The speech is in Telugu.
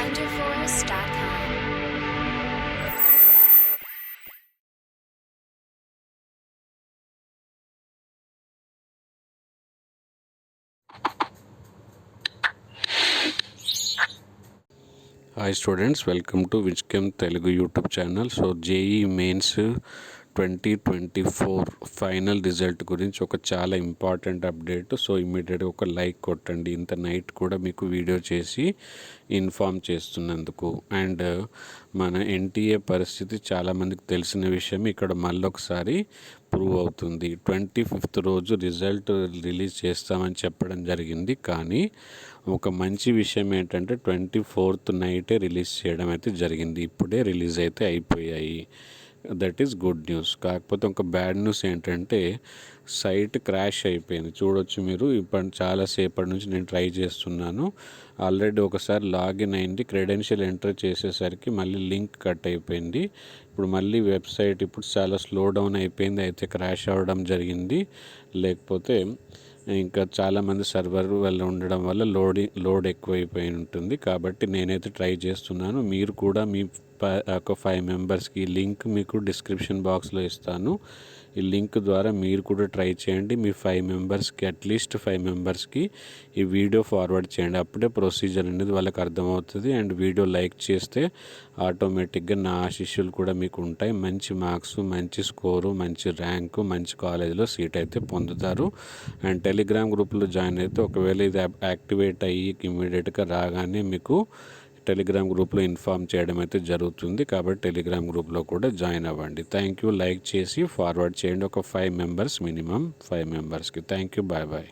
wonderforce.com. Hi students, welcome to విజ్కెమ్ Telugu YouTube channel. So JEE Mains 2024 final result గురించి ఒక చాలా ఇంపార్టెంట్ అప్డేట్. సో ఇమ్మీడియట్గా ఒక లైక్ కొట్టండి, ఇంత నైట్ కూడా మీకు వీడియో చేసి ఇన్ఫామ్ చేస్తున్నందుకు. అండ్ మన ఎన్టీఏ పరిస్థితి చాలామందికి తెలిసిన విషయం, ఇక్కడ మళ్ళొకసారి ప్రూవ్ అవుతుంది. 25th రోజు రిజల్ట్ రిలీజ్ చేస్తామని చెప్పడం జరిగింది, కానీ ఒక మంచి విషయం ఏంటంటే 24th నైటే రిలీజ్ చేయడం అయితే జరిగింది. ఇప్పుడే రిలీజ్ అయితే అయిపోయాయి. That is good news. కాకపోతే ఒక బ్యాడ్ న్యూస్ ఏంటంటే సైట్ క్రాష్ అయిపోయింది. చూడొచ్చు మీరు, ఇప్పుడు చాలాసేపటి నుంచి నేను ట్రై చేస్తున్నాను. ఆల్రెడీ ఒకసారి లాగిన్ అయింది, క్రెడెన్షియల్ ఎంటర్ చేసేసరికి మళ్ళీ లింక్ కట్ అయిపోయింది. ఇప్పుడు మళ్ళీ వెబ్సైట్ ఇప్పుడు చాలా స్లో డౌన్ అయిపోయింది, అయితే క్రాష్ అవ్వడం జరిగింది. లేకపోతే ఇంకా చాలామంది సర్వర్ వల్ల ఉండడం వల్ల లోడ్ ఎక్కువైపోయి ఉంటుంది. కాబట్టి నేనైతే ట్రై చేస్తున్నాను. మీరు కూడా మీ ఒక 5 మెంబర్స్కి లింక్ మీకు డిస్క్రిప్షన్ బాక్స్లో ఇస్తాను. ఈ లింక్ ద్వారా మీరు కూడా ట్రై చేయండి. మీ 5 మెంబర్స్కి, అట్లీస్ట్ 5 మెంబర్స్కి ఈ వీడియో ఫార్వర్డ్ చేయండి. అప్పుడే ప్రొసీజర్ అనేది వాళ్ళకి అర్థమవుతుంది. అండ్ వీడియో లైక్ చేస్తే ఆటోమేటిక్గా నా ఆశీస్సులు కూడా మీకు ఉంటాయి. మంచి మార్క్స్, మంచి స్కోరు, మంచి ర్యాంకు, మంచి కాలేజీలో సీట్ అయితే పొందుతారు. అండ్ టెలిగ్రామ్ గ్రూప్లో జాయిన్ అయితే ఒకవేళ ఇది యాక్టివేట్ అయ్యి ఇమ్మీడియట్గా రాగానే మీకు టెలిగ్రామ్ గ్రూప్లో ఇన్ఫామ్ చేయడం అయితే జరుగుతుంది. కాబట్టి టెలిగ్రామ్ గ్రూప్లో కూడా జాయిన్ అవ్వండి. Thank you. లైక్ చేసి ఫార్వర్డ్ చేయండి ఒక 5 మెంబర్స్, మినిమం 5 మెంబర్స్కి. Thank you. Bye bye.